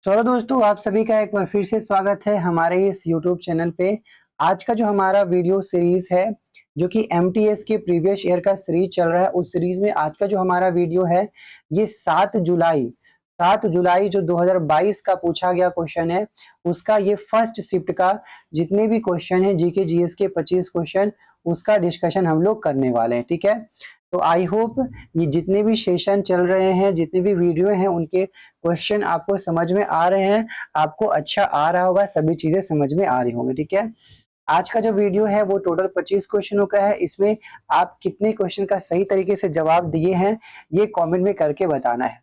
चलो दोस्तों, आप सभी का एक बार फिर से स्वागत है हमारे इस यूट्यूब चैनल पे। आज का जो हमारा वीडियो सीरीज है, जो कि एमटीएस के प्रीवियस ईयर का सीरीज चल रहा है, उस सीरीज में आज का जो हमारा वीडियो है, ये 7 जुलाई जो 2022 का पूछा गया क्वेश्चन है, उसका ये फर्स्ट शिफ्ट का जितने भी क्वेश्चन है, जीके जीएस के 25 क्वेश्चन, उसका डिस्कशन हम लोग करने वाले हैं। ठीक है, तो आई होप ये जितने भी सेशन चल रहे हैं, जितने भी वीडियो हैं, उनके क्वेश्चन आपको समझ में आ रहे हैं, आपको अच्छा आ रहा होगा, सभी चीजें समझ में आ रही होंगी। ठीक है, आज का जो वीडियो है वो टोटल 25 क्वेश्चनों का है। इसमें आप कितने क्वेश्चन का सही तरीके से जवाब दिए हैं, ये कमेंट में करके बताना है।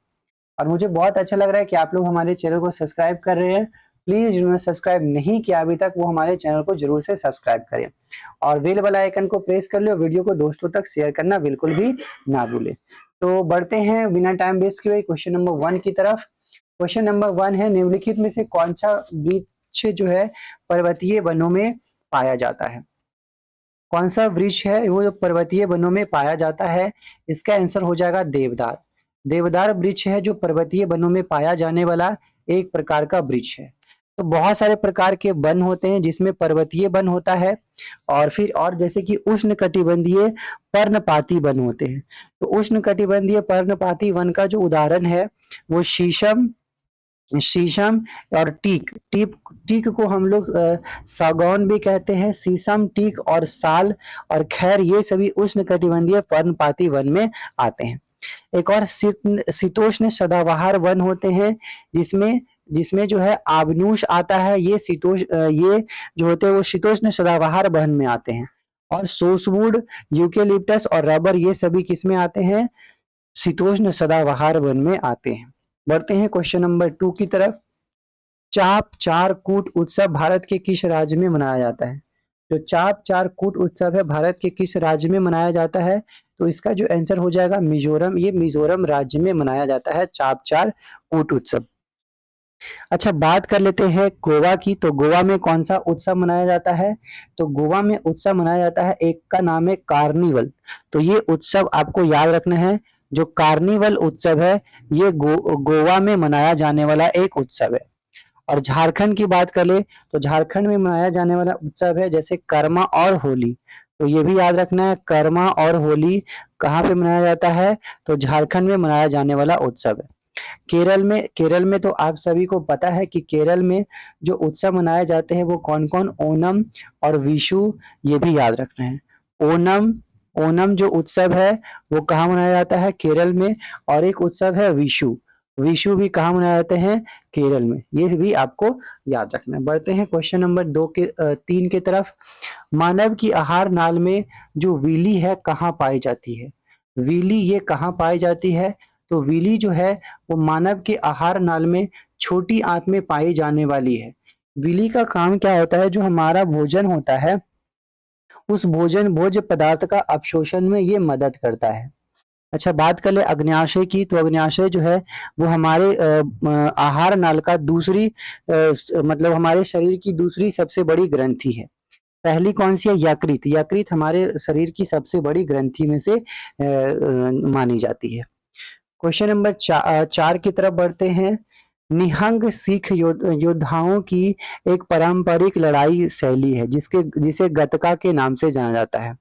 और मुझे बहुत अच्छा लग रहा है कि आप लोग हमारे चैनल को सब्सक्राइब कर रहे हैं। प्लीज जिन्होंने सब्सक्राइब नहीं किया अभी तक, वो हमारे चैनल को जरूर से सब्सक्राइब करें और बेल वाला आइकन को प्रेस कर लो। वीडियो को दोस्तों तक शेयर करना बिल्कुल भी ना भूलें। तो बढ़ते हैं बिना टाइम वेस्ट किए क्वेश्चन नंबर 1 की तरफ। क्वेश्चन नंबर 1 है, निम्नलिखित में से कौन सा वृक्ष जो है पर्वतीय वनों में पाया जाता है? कौन सा वृक्ष है वो जो पर्वतीय वनों में पाया जाता है? इसका आंसर हो जाएगा देवदार। देवदार वृक्ष है जो पर्वतीय वनों में पाया जाने वाला एक प्रकार का वृक्ष है। तो बहुत सारे प्रकार के वन होते हैं, जिसमें पर्वतीय वन होता है और फिर और जैसे कि उष्णकटिबंधीय पर्णपाती वन होते हैं। तो उष्णकटिबंधीय पर्णपाती वन का जो उदाहरण है वो शीशम, शीशम और टीक टीक टीक को हम लोग सागौन भी कहते हैं। शीशम, टीक और साल और खैर, ये सभी उष्णकटिबंधीय पर्णपाती वन में आते हैं। एक और शीतोष्ण सदाबहार वन होते हैं, जिसमें जिसमें जो है आबनूस आता है। ये जो होते हैं वो शीतोष्ण सदाबहार वन में आते हैं। और सोसवुड, यूकेलिप्टस और रबर, ये सभी किसमें आते हैं? शीतोष्ण सदाबहार वन में आते हैं। बढ़ते हैं क्वेश्चन नंबर 2 की तरफ। चाप चार कूट उत्सव भारत के किस राज्य में मनाया जाता है? जो चाप चार कूट उत्सव है, भारत के किस राज्य में मनाया जाता है? तो इसका जो आंसर हो जाएगा मिजोरम। ये मिजोरम राज्य में मनाया जाता है चाप चार कूट उत्सव। अच्छा, बात कर लेते हैं गोवा की। तो गोवा में कौन सा उत्सव मनाया जाता है? तो गोवा में उत्सव मनाया जाता है, एक का नाम है कार्निवल। तो ये उत्सव आपको याद रखना है। जो कार्निवल उत्सव है, ये गोवा में मनाया जाने वाला एक उत्सव है। और झारखंड की बात कर ले तो झारखंड में मनाया जाने वाला उत्सव है जैसे कर्मा और होली। तो ये भी याद रखना है, कर्मा और होली कहाँ पे मनाया जाता है? तो झारखंड में मनाया जाने वाला उत्सव है। केरल में तो आप सभी को पता है कि केरल में जो उत्सव मनाए जाते हैं वो कौन कौन? ओनम और विशु, ये भी याद रखना है। ओनम ओनम जो उत्सव है वो कहाँ मनाया जाता है? केरल में। और एक उत्सव है विशु, विशु भी कहाँ मनाए जाते हैं? केरल में। ये भी आपको याद रखना है। बढ़ते हैं क्वेश्चन नंबर 3 की तरफ। मानव की आहार नाल में जो विली है कहाँ पाई जाती है? विली ये कहाँ पाई जाती है? तो विली जो है वो मानव के आहार नाल में छोटी आंत में पाई जाने वाली है। विली का काम क्या होता है? जो हमारा भोजन होता है, उस भोज्य पदार्थ का अवशोषण में ये मदद करता है। अच्छा, बात कर ले अग्न्याशय की। तो अग्न्याशय जो है वो हमारे आहार नाल का दूसरी मतलब हमारे शरीर की दूसरी सबसे बड़ी ग्रंथि है। पहली कौन सी है? यकृत। यकृत हमारे शरीर की सबसे बड़ी ग्रंथि में से मानी जाती है। क्वेश्चन नंबर 4 की तरफ बढ़ते हैं। निहंग सिख योद्धाओं की एक पारंपरिक लड़ाई शैली है जिसे गतका के नाम से जाना जाता है,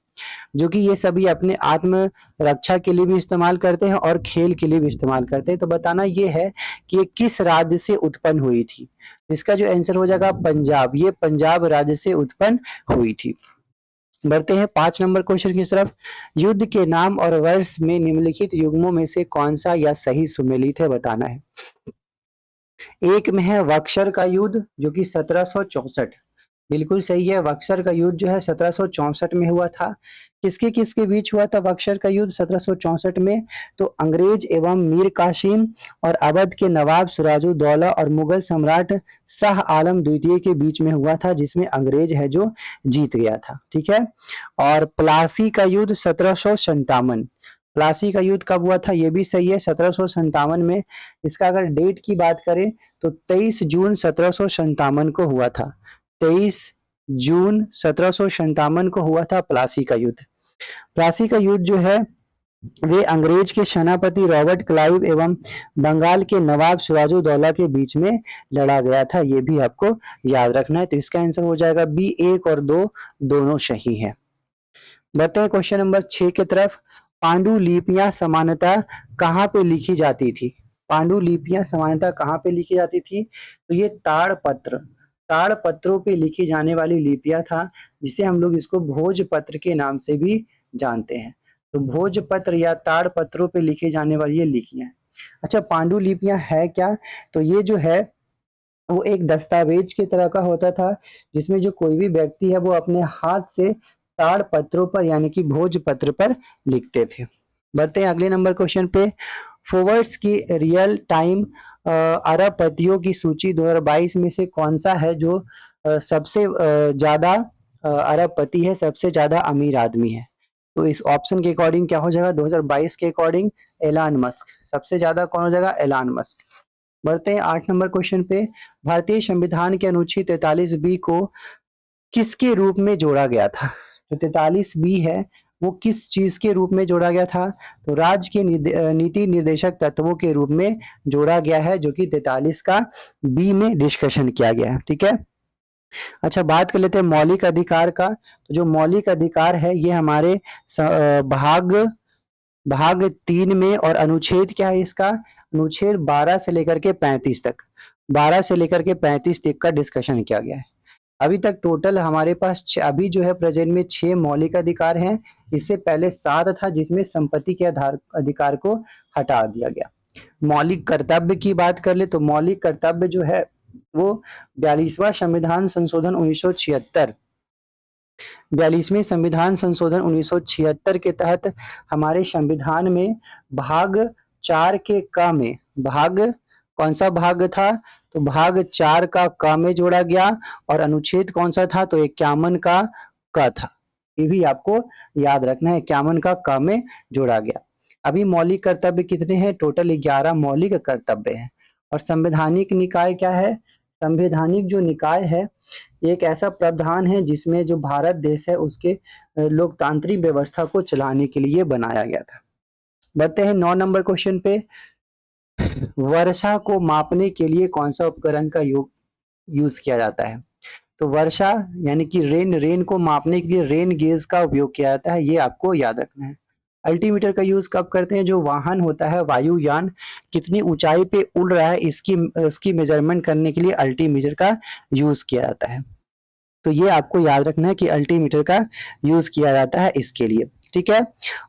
जो कि ये सभी अपने आत्म रक्षा के लिए भी इस्तेमाल करते हैं और खेल के लिए भी इस्तेमाल करते हैं। तो बताना ये है कि ये किस राज्य से उत्पन्न हुई थी? इसका जो आंसर हो जाएगा पंजाब। ये पंजाब राज्य से उत्पन्न हुई थी। बढ़ते हैं 5 नंबर क्वेश्चन की तरफ। युद्ध के नाम और वर्ष में निम्नलिखित युग्मों में से कौन सा या सही सुमेलित है? बताना है। एक में है बक्सर का युद्ध, जो कि 1764, बिल्कुल सही है। बक्सर का युद्ध जो है 1764 में हुआ था। किसके किसके बीच हुआ था बक्सर का युद्ध 1764 में? तो अंग्रेज एवं मीर कासिम और अवध के नवाब सिराजुद्दौला और मुगल सम्राट शाह आलम द्वितीय के बीच में हुआ था, जिसमें अंग्रेज है जो जीत गया था। ठीक है। और प्लासी का युद्ध 1757, प्लासी का युद्ध कब हुआ था? ये भी सही है, 1757 में। इसका अगर डेट की बात करें तो 23 जून 1757 को हुआ था। 23 जून 1757 को हुआ था प्लासी का युद्ध। प्लासी का युद्ध जो है वे अंग्रेज के सेनापति रॉबर्ट क्लाइव एवं बंगाल के नवाब सिराजुद्दौला के बीच में लड़ा गया था। ये भी आपको याद रखना है। तो इसका आंसर हो जाएगा बी, 1 और 2 दोनों सही है। बढ़ते हैं क्वेश्चन नंबर 6 की तरफ। पांडुलिपियां सामान्यतः कहाँ पे लिखी जाती थी? पांडुलिपियां सामान्यतः कहाँ पे लिखी जाती थी? तो ये ताड़पत्रों पे लिखी जाने वाली लिपियां था, जिसे हम लोग इसको भोजपत्र के नाम से भी जानते हैं। तो भोजपत्र या ताड़पत्रों पे लिखे जाने वाली ये लिपियां। अच्छा, पांडुलिपियां है क्या? तो ये जो है वो एक दस्तावेज की तरह का होता था, जिसमें जो कोई भी व्यक्ति है वो अपने हाथ से ताड़ पत्रों पर यानी कि भोजपत्र पर लिखते थे। बढ़ते हैं अगले नंबर क्वेश्चन पे। फोर्ब्स की रियल टाइम अरबपतियों की सूची 2022 में से कौन सा है जो सबसे ज्यादा अरबपति है, सबसे ज्यादा अमीर आदमी है? तो इस ऑप्शन के अकॉर्डिंग क्या हो जाएगा? 2022 के अकॉर्डिंग एलान मस्क सबसे ज्यादा कौन हो जाएगा? एलान मस्क। बढ़ते हैं 8 नंबर क्वेश्चन पे। भारतीय संविधान के अनुच्छेद 43 बी को किसके रूप में जोड़ा गया था? जो 43 बी है वो किस चीज के रूप में जोड़ा गया था? तो राज्य के नीति निर्देशक तत्वों के रूप में जोड़ा गया है, जो कि 43 का बी में डिस्कशन किया गया है। ठीक है। अच्छा, बात कर लेते हैं मौलिक अधिकार का। तो जो मौलिक अधिकार है ये हमारे भाग 3 में, और अनुच्छेद क्या है इसका? अनुच्छेद 12 से लेकर के 35 तक, 12 से लेकर के 35 तक का डिस्कशन किया गया है। अभी तक टोटल हमारे पास अभी जो है प्रेजेंट में 6 मौलिक अधिकार हैं। इससे पहले 7 था, जिसमें संपत्ति के अधिकार को हटा दिया गया। मौलिक कर्तव्य की बात कर ले तो मौलिक कर्तव्य जो है वो 42वां संविधान संशोधन 1976, 42वें संविधान संशोधन 1976 के तहत हमारे संविधान में भाग 4 के क में, भाग कौन सा भाग था? तो भाग 4 का क में जोड़ा गया, और अनुच्छेद कौन सा था? तो 51 का क था। ये भी आपको याद रखना है, 51 का क में जोड़ा गया। अभी मौलिक कर्तव्य कितने हैं? टोटल 11 मौलिक कर्तव्य हैं। और संवैधानिक निकाय क्या है? संवैधानिक जो निकाय है एक ऐसा प्रावधान है जिसमें जो भारत देश है उसके लोकतांत्रिक व्यवस्था को चलाने के लिए बनाया गया था। बढ़ते हैं 9 नंबर क्वेश्चन पे। वर्षा को मापने के लिए कौन सा उपकरण का यूज किया जाता है? तो वर्षा यानी कि रेन को मापने के लिए रेन गेज का उपयोग किया जाता है। ये आपको याद रखना है। अल्टीमीटर का यूज कब करते हैं? जो वाहन होता है, वायुयान कितनी ऊंचाई पे उड़ रहा है इसकी मेजरमेंट करने के लिए अल्टीमीटर का यूज किया जाता है। तो ये आपको याद रखना है कि अल्टीमीटर का यूज किया जाता है इसके लिए। ठीक है।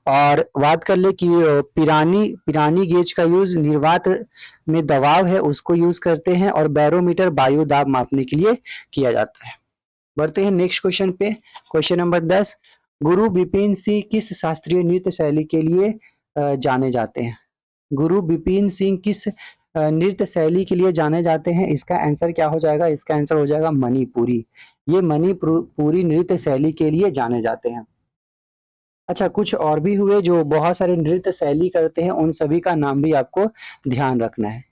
और बात कर ले कि पिरानी गेज का यूज निर्वात में दबाव है उसको यूज करते हैं, और बैरोमीटर वायु दाब मापने के लिए किया जाता है। बढ़ते हैं नेक्स्ट क्वेश्चन पे। Question number 10। गुरु बिपिन सिंह किस शास्त्रीय नृत्य शैली के लिए जाने जाते हैं? गुरु बिपिन सिंह किस नृत्य शैली के लिए जाने जाते हैं? इसका आंसर क्या हो जाएगा? इसका आंसर हो जाएगा मणिपुरी। ये मणिपुरी नृत्य शैली के लिए जाने जाते हैं। अच्छा, कुछ और भी हुए जो बहुत सारे नृत्य शैली करते हैं, उन सभी का नाम भी आपको ध्यान रखना है।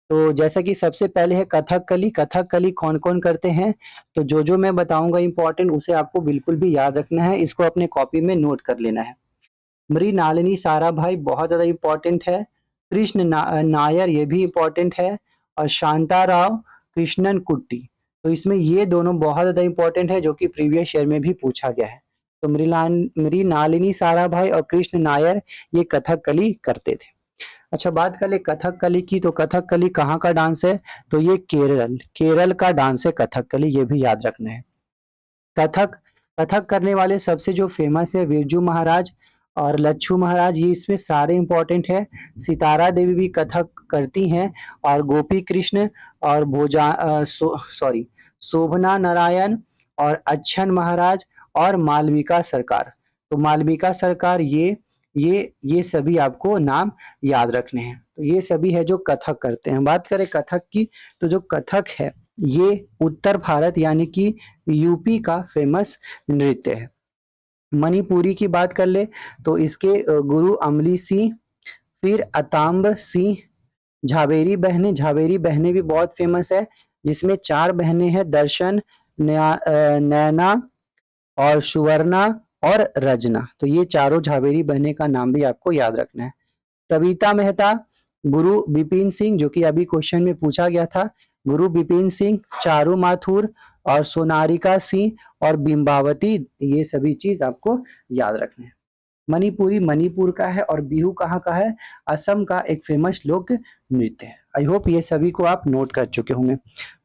तो जैसा कि सबसे पहले है कथकली। कथकली कौन कौन करते हैं? तो जो मैं बताऊंगा इंपॉर्टेंट उसे आपको बिल्कुल भी याद रखना है, इसको अपने कॉपी में नोट कर लेना है। मृणालिनी साराभाई बहुत ज्यादा इंपॉर्टेंट है। कृष्ण नायर ये भी इंपॉर्टेंट है। और शांताराव कृष्णन कुट्टी। तो इसमें ये दोनों बहुत ज्यादा इंपॉर्टेंट है, जो कि प्रीवियस ईयर में भी पूछा गया है। तो मृणालिनी साराभाई और कृष्ण नायर ये कथकली करते थे। अच्छा, बात कर ले कथकली की। तो कथकली कहाँ का डांस है? तो ये केरल का डांस है कथकली, ये भी याद रखना है। कथक कथक करने वाले सबसे जो फेमस है बिरजू महाराज और लच्छू महाराज, ये इसमें सारे इंपॉर्टेंट है। सितारा देवी भी कथक करती हैं, और गोपी कृष्ण और शोभना नारायण और अच्छन महाराज और मालविका सरकार। तो मालविका सरकार ये सभी आपको नाम याद रखने हैं। तो ये सभी है जो कथक करते हैं। बात करें कथक की, तो जो कथक है ये उत्तर भारत यानी कि यूपी का फेमस नृत्य है। मणिपुरी की बात कर ले तो इसके गुरु अमली सिंह, फिर अताम्ब सिंह, झावेरी बहनें भी बहुत फेमस है, जिसमें 4 बहनें हैं, दर्शन, नैना और सुवर्णा और रजना। तो ये चारों झावेरी बहनें का नाम भी आपको याद रखना है। सविता मेहता, गुरु बिपिन सिंह, जो कि अभी क्वेश्चन में पूछा गया था, गुरु बिपिन सिंह, चारू माथुर और सोनारिका सिंह और बिंबावती, ये सभी चीज आपको याद रखना है। मणिपुरी मणिपुर का है और बिहू कहाँ का है, असम का एक फेमस लोक नृत्य है। आई होप ये सभी को आप नोट कर चुके होंगे।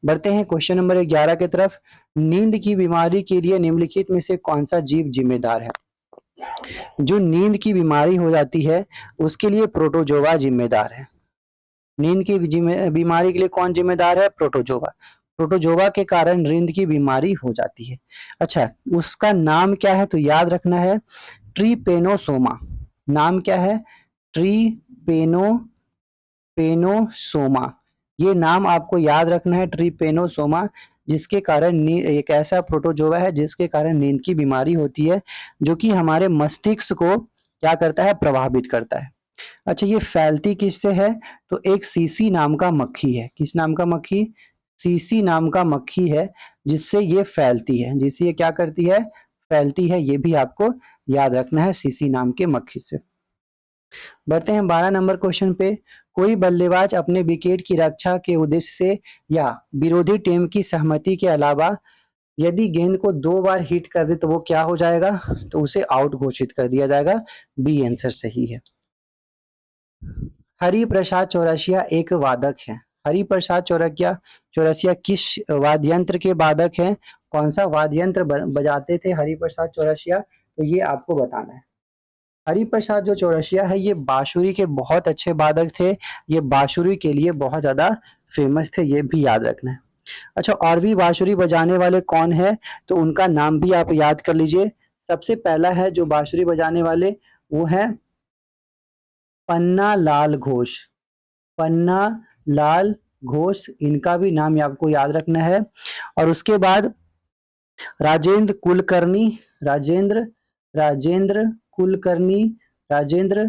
बढ़ते हैं क्वेश्चन नंबर 11 की तरफ। नींद की बीमारी के लिए निम्नलिखित में से कौन सा जीव जिम्मेदार है? जो नींद की बीमारी हो जाती है उसके लिए प्रोटोजोआ जिम्मेदार है। नींद की बीमारी के लिए कौन जिम्मेदार है? प्रोटोजोआ। प्रोटोजोआ के कारण नींद की बीमारी हो जाती है। अच्छा, उसका नाम क्या है? तो याद रखना है ट्रीपेनोसोमा। नाम क्या है? पेनोसोमा। ये नाम आपको याद रखना है, ट्रीपेनोसोमा, जिसके कारण एक ऐसा प्रोटोजोआ है जिसके कारण नींद की बीमारी होती है, जो कि हमारे मस्तिष्क को क्या करता है? प्रभावित करता है। अच्छा, ये फैलती किससे है? तो एक सीसी नाम का मक्खी है। किस नाम का मक्खी? सीसी नाम का मक्खी है, जिससे ये फैलती है। जिससे ये क्या करती है? फैलती है। ये भी आपको याद रखना है, सीसी नाम के मक्खी से। बढ़ते हैं 12 नंबर क्वेश्चन पे। कोई बल्लेबाज अपने विकेट की रक्षा के उद्देश्य से या विरोधी टीम की सहमति के अलावा यदि गेंद को 2 बार हिट कर दे तो वो क्या हो जाएगा? तो उसे आउट घोषित कर दिया जाएगा। बी आंसर सही है। हरिप्रसाद चौरसिया एक वादक है। हरिप्रसाद चौरसिया किस वाद्य यंत्र के वादक हैं? कौन सा वाद्य यंत्र बजाते थे हरिप्रसाद चौरसिया? तो ये आपको बताना है। हरिप्रसाद जो चौरसिया है ये बांसुरी के बहुत अच्छे वादक थे। ये बांसुरी के लिए बहुत ज्यादा फेमस थे, ये भी याद रखना है। अच्छा, और भी बांसुरी बजाने वाले कौन है? तो उनका नाम भी आप याद कर लीजिए। सबसे पहला है जो बांसुरी बजाने वाले, वो है पन्ना लाल घोष। पन्ना लाल घोष, इनका भी नाम आपको याद रखना है। और उसके बाद राजेंद्र कुलकर्णी, राजेंद्र राजेंद्र कुलकर्णी, राजेंद्र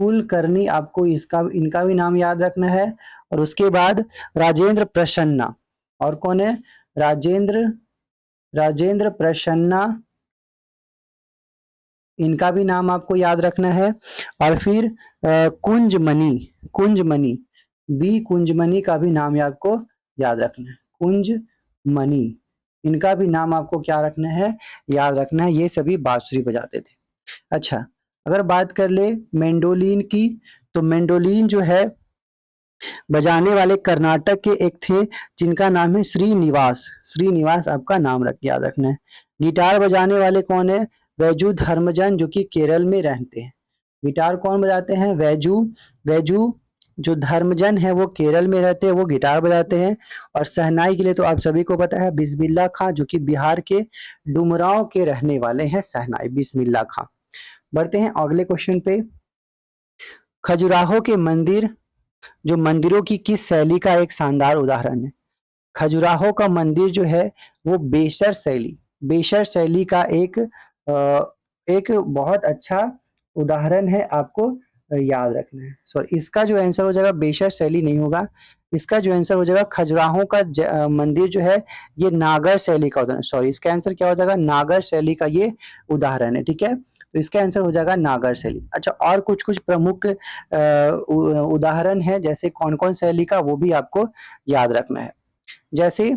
कुलकर्णी, आपको इसका इनका भी नाम याद रखना है। और उसके बाद राजेंद्र प्रसन्ना, और कौन है? राजेंद्र राजेंद्र प्रसन्ना, इनका भी नाम आपको याद रखना है। और फिर कुंजमणि, कुंजमणि, बी कुंजमणि का भी नाम आपको याद रखना है। कुंजमणि, इनका भी नाम आपको क्या रखना है? याद रखना है। ये सभी बांसुरी बजाते थे। अच्छा, अगर बात कर ले मेंडोलिन की, तो मेंडोलिन जो है बजाने वाले कर्नाटक के एक थे, जिनका नाम है श्रीनिवास। श्रीनिवास आपका नाम याद रखना है। गिटार बजाने वाले कौन है? वैजू धर्मजन, जो कि केरल में रहते हैं। गिटार कौन बजाते हैं? वैजू वैजू जो धर्मजन है वो केरल में रहते हैं, वो गिटार बजाते हैं। और शहनाई के लिए तो आप सभी को पता है बिस्मिल्लाह खां, जो कि बिहार के डुमरांव के रहने वाले हैं। शहनाई बिस्मिल्लाह खां। बढ़ते हैं अगले क्वेश्चन पे। खजुराहो के मंदिर जो मंदिरों की किस शैली का एक शानदार उदाहरण है? खजुराहो का मंदिर जो है वो बेशर शैली का एक बहुत अच्छा उदाहरण है, आपको याद रखना है। सॉरी, इसका जो आंसर हो जाएगा बेशर शैली नहीं होगा। इसका जो आंसर हो जाएगा खजुराहो का मंदिर जो है ये नागर शैली का उदाहरण। सॉरी, इसका आंसर क्या हो जाएगा? नागर शैली का ये उदाहरण है। ठीक है, तो इसका आंसर हो जाएगा नागर शैली। अच्छा, और कुछ कुछ प्रमुख उदाहरण है, जैसे कौन कौन शैली का, वो भी आपको याद रखना है। जैसे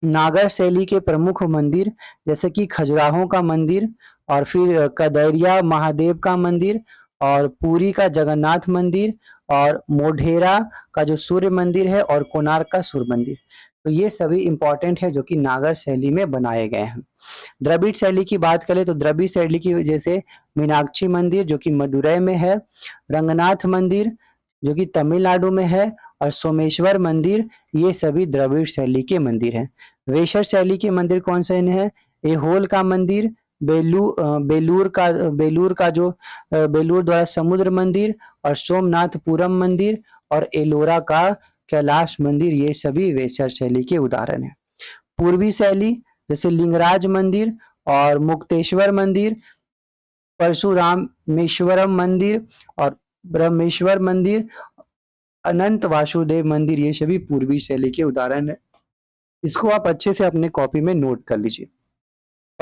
नागर शैली के प्रमुख मंदिर, जैसे कि खजुराहो का मंदिर, और फिर कदैरिया महादेव का मंदिर, और पुरी का जगन्नाथ मंदिर, और मोढेरा का जो सूर्य मंदिर है, और कोणार्क का सूर्य मंदिर। तो ये सभी इंपॉर्टेंट है जो कि नागर शैली में बनाए गए हैं। द्रविड़ शैली की बात करें तो द्रविड़ शैली की वजह से मीनाक्षी मंदिर जो कि मदुरई में है, रंगनाथ मंदिर जो कि तमिलनाडु में है, और सोमेश्वर मंदिर, ये सभी द्रविड़ शैली के मंदिर हैं। वेशर शैली के मंदिर कौन से हैं? एहोल का मंदिर, बेलूर का जो बेलूर द्वारा समुद्र मंदिर, और सोमनाथपुरम मंदिर, और एलोरा का कैलाश मंदिर, ये सभी वेशर शैली के उदाहरण हैं। पूर्वी शैली जैसे लिंगराज मंदिर और मुक्तेश्वर मंदिर, परशुरामेश्वरम मंदिर और ब्रह्मेश्वर मंदिर, अनंत वासुदेव मंदिर, ये सभी पूर्वी शैली के उदाहरण है। इसको आप अच्छे से अपने कॉपी में नोट कर लीजिए।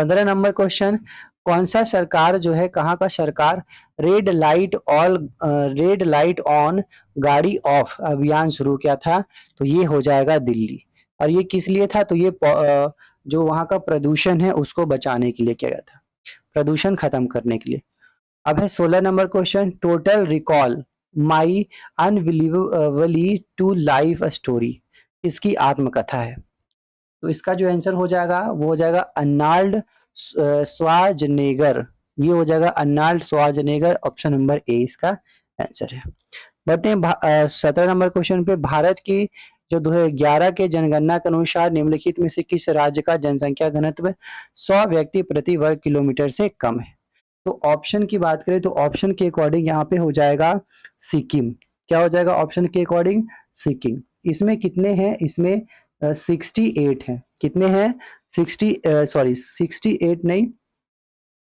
15 नंबर क्वेश्चन, कौन सा सरकार जो है, कहाँ का सरकार रेड लाइट ऑन गाड़ी ऑफ अभियान शुरू किया था? तो ये हो जाएगा दिल्ली। और ये किस लिए था? तो ये जो वहाँ का प्रदूषण है उसको बचाने के लिए किया गया था, प्रदूषण खत्म करने के लिए। अब है 16 number question, total recall my unbelievably true life story, इसकी आत्मकथा है। तो इसका जो आंसर हो जाएगा वो हो जाएगा अर्नाल्ड श्वार्ज़नेगर। ये हो जाएगा Arnold Schwarzenegger, option number A इसका आंसर है। बढ़ते हैं 17 नंबर क्वेश्चन पे, भारत की जो 2011 के जनगणना के अनुसार निम्नलिखित में से किस राज्य का जनसंख्या घनत्व 100 व्यक्ति प्रति वर्ग किलोमीटर से कम है? तो ऑप्शन की बात करें तो ऑप्शन के अकॉर्डिंग यहाँ पे हो जाएगा सिक्किम। क्या हो जाएगा ऑप्शन के अकॉर्डिंग? सिक्किम। इसमें कितने हैं? इसमें 68 हैं। कितने हैं? 68 नहीं,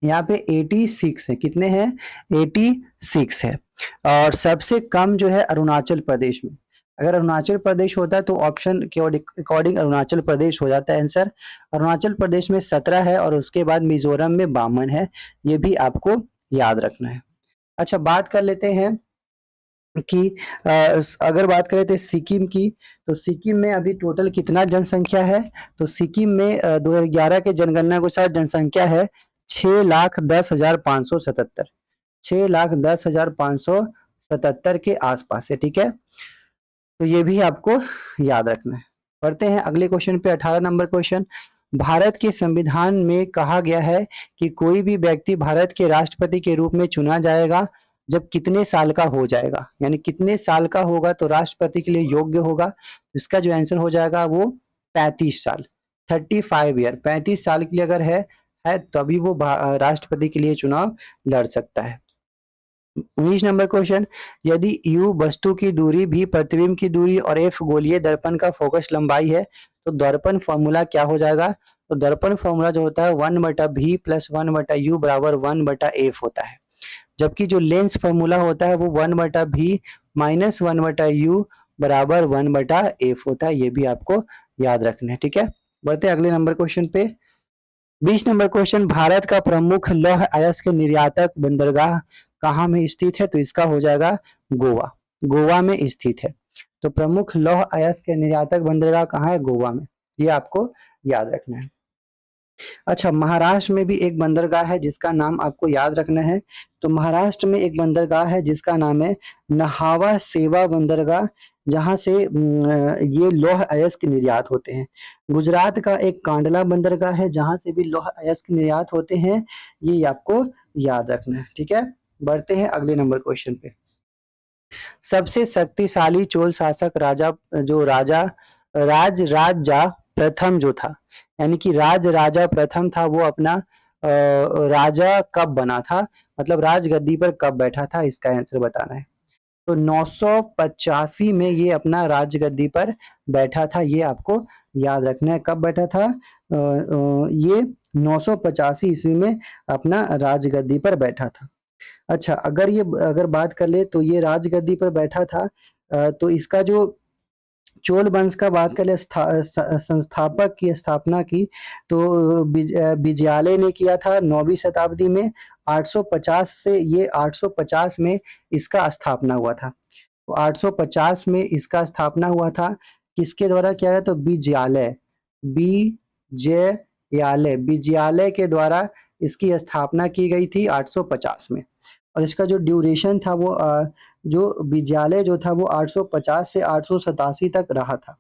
यहाँ पे 86 है। कितने हैं? 86 है। और सबसे कम जो है अरुणाचल प्रदेश में। अगर अरुणाचल प्रदेश होता है तो ऑप्शन के अकॉर्डिंग अरुणाचल प्रदेश हो जाता है आंसर। अरुणाचल प्रदेश में 17 है और उसके बाद मिजोरम में 52 है। ये भी आपको याद रखना है। अच्छा, बात कर लेते हैं कि अगर बात करें तो सिक्किम की, तो सिक्किम में अभी टोटल कितना जनसंख्या है? तो सिक्किम में 2011 के जनगणना के अनुसार जनसंख्या है 6,10,577। 6,10,577 के आसपास है। ठीक है, तो ये भी आपको याद रखना है। पढ़ते हैं अगले क्वेश्चन पे, 18 नंबर क्वेश्चन, भारत के संविधान में कहा गया है कि कोई भी व्यक्ति भारत के राष्ट्रपति के रूप में चुना जाएगा जब कितने साल का हो जाएगा, यानी कितने साल का होगा तो राष्ट्रपति के लिए योग्य होगा? इसका जो आंसर हो जाएगा वो 35 साल, 35 ईयर। 35 साल के लिए अगर है तभी वो राष्ट्रपति के लिए चुनाव लड़ सकता है। 19 नंबर क्वेश्चन, यदि u वस्तु की दूरी, v प्रतिबिंब की दूरी और f गोलीय दर्पण का फोकस लंबाई है तो दर्पण फॉर्मूला क्या हो जाएगा? तो दर्पण फॉर्मूला जो होता है 1/v प्लस 1/u बराबर 1/f होता है। जबकि जो लेंस फॉर्मूला होता है वो 1/v माइनस 1/u बराबर 1/f होता है। ये भी आपको याद रखना है। ठीक है, बढ़ते हैं अगले नंबर क्वेश्चन पे। 20 नंबर क्वेश्चन, भारत का प्रमुख लौह अयस्क निर्यातक बंदरगाह कहाँ में स्थित है? तो इसका हो जाएगा गोवा। गोवा में स्थित है। तो प्रमुख लौह अयस्क निर्यातक बंदरगाह कहाँ है? गोवा में। ये आपको याद रखना है। अच्छा, महाराष्ट्र में भी एक बंदरगाह है जिसका नाम आपको याद रखना है। तो महाराष्ट्र में एक बंदरगाह है जिसका नाम है नहावा सेवा बंदरगाह, जहां से ये लौह अयस्क निर्यात होते हैं। गुजरात का एक कांडला बंदरगाह है जहां से भी लौह अयस्क निर्यात होते हैं। ये आपको याद रखना है। ठीक है, बढ़ते हैं अगले नंबर क्वेश्चन पे। सबसे शक्तिशाली चोल शासक राजा प्रथम जो था, यानी कि राजा प्रथम था, वो अपना राजा कब बना था, मतलब राजगद्दी पर कब बैठा था? इसका आंसर बताना है। तो 985 में ये अपना राजगद्दी पर बैठा था। ये आपको याद रखना है, कब बैठा था? ये 985 ईस्वी में अपना राजगद्दी पर बैठा था। अच्छा, अगर बात कर ले तो ये राजगद्दी पर बैठा था। तो इसका जो चोल वंश का बात कर ले, संस्थापक की स्थापना की तो विजयालय ने किया था 9वीं शताब्दी में। 850 से ये 850 में इसका स्थापना हुआ था। तो 850 में इसका स्थापना हुआ था। किसके द्वारा किया गया? तो विजयालय के द्वारा इसकी स्थापना की गई थी 850 में। और इसका जो ड्यूरेशन था वो जो विजयालय जो था वो 850 से 887 तक रहा था।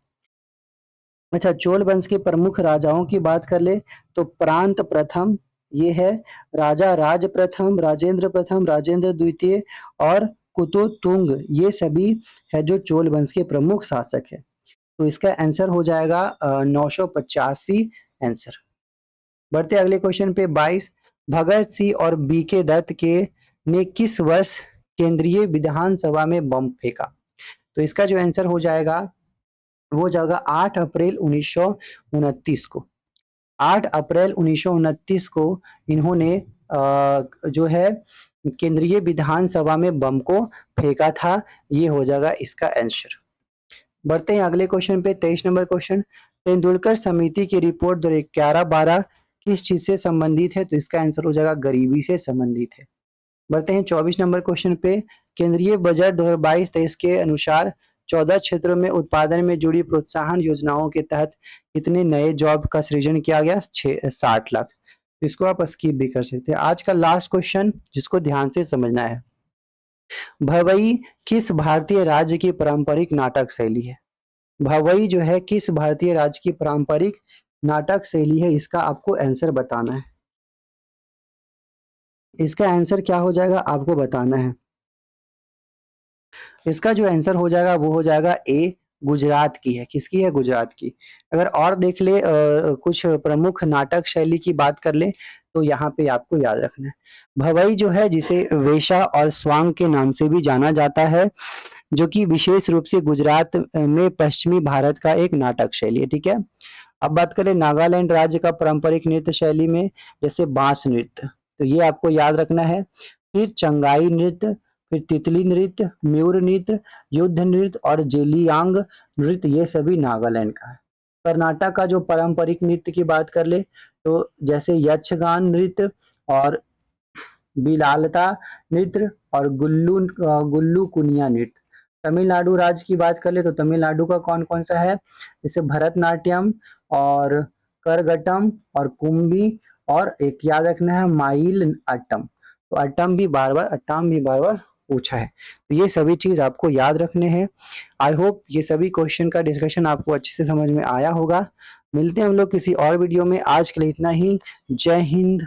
अच्छा, चोल वंश के प्रमुख राजाओं की बात कर ले तो प्रांत प्रथम ये है, राजा राज प्रथम, राजेंद्र प्रथम, राजेंद्र द्वितीय और कुतुतुंग, ये सभी है जो चोल वंश के प्रमुख शासक है। तो इसका आंसर हो जाएगा 985 आंसर। बढ़ते अगले क्वेश्चन पे 22, भगत सिंह और बीके दत्त के ने किस वर्ष केंद्रीय विधानसभा में बम फेंका? तो इसका जो आंसर हो जाएगा वो जाएगा 8 अप्रैल 1929 को। 8 अप्रैल 1929 को इन्होंने जो है केंद्रीय विधानसभा में बम को फेंका था। ये हो जाएगा इसका आंसर। बढ़ते हैं अगले क्वेश्चन पे, 23 नंबर क्वेश्चन, तेंदुलकर समिति की रिपोर्ट 2011-12 किस चीज से संबंधित है? तो इसका आंसर हो जाएगा गरीबी से संबंधित है। बढ़ते हैं 24 नंबर क्वेश्चन पे। केंद्रीय बजट 2022-23 के अनुसार 14 क्षेत्रों में उत्पादन में जुड़ी प्रोत्साहन योजनाओं के तहत कितने नए जॉब का सृजन किया गया? 60 लाख। तो इसको आप स्किप भी कर सकते हैं। आज का लास्ट क्वेश्चन जिसको ध्यान से समझना है, भवई किस भारतीय राज्य की पारंपरिक नाटक शैली है? भवई जो है किस भारतीय राज्य की पारंपरिक नाटक शैली है? इसका आपको आंसर बताना है। इसका आंसर क्या हो जाएगा आपको बताना है। इसका जो आंसर हो जाएगा वो हो जाएगा ए, गुजरात की है। किसकी है? गुजरात की। अगर और देख ले कुछ प्रमुख नाटक शैली की बात कर ले तो यहाँ पे आपको याद रखना है भवई जो है जिसे वेशा और स्वांग के नाम से भी जाना जाता है, जो कि विशेष रूप से गुजरात में पश्चिमी भारत का एक नाटक शैली है। ठीक है। अब बात करें नागालैंड राज्य का पारंपरिक नृत्य शैली में, जैसे बांस नृत्य, तो ये आपको याद रखना है। फिर चंगाई नृत्य, फिर तितली नृत्य, म्यूर नृत्य, युद्ध नृत्य और जेलियांग नृत्य, ये सभी नागालैंड का है। कर्नाटक का जो पारंपरिक नृत्य की बात कर ले तो जैसे यक्षगान नृत्य और बिलालता नृत्य और गुल्लू कुनिया नृत्य। तमिलनाडु राज्य की बात कर ले तो तमिलनाडु का कौन कौन सा है? जैसे भरतनाट्यम और करगटम और कुंभी, और एक याद रखना है माइल अट्टम। तो अट्टम भी बार बार पूछा है। तो ये सभी चीज आपको याद रखने हैं। आई होप ये सभी क्वेश्चन का डिस्कशन आपको अच्छे से समझ में आया होगा। मिलते हैं हम लोग किसी और वीडियो में। आज के लिए इतना ही। जय हिंद,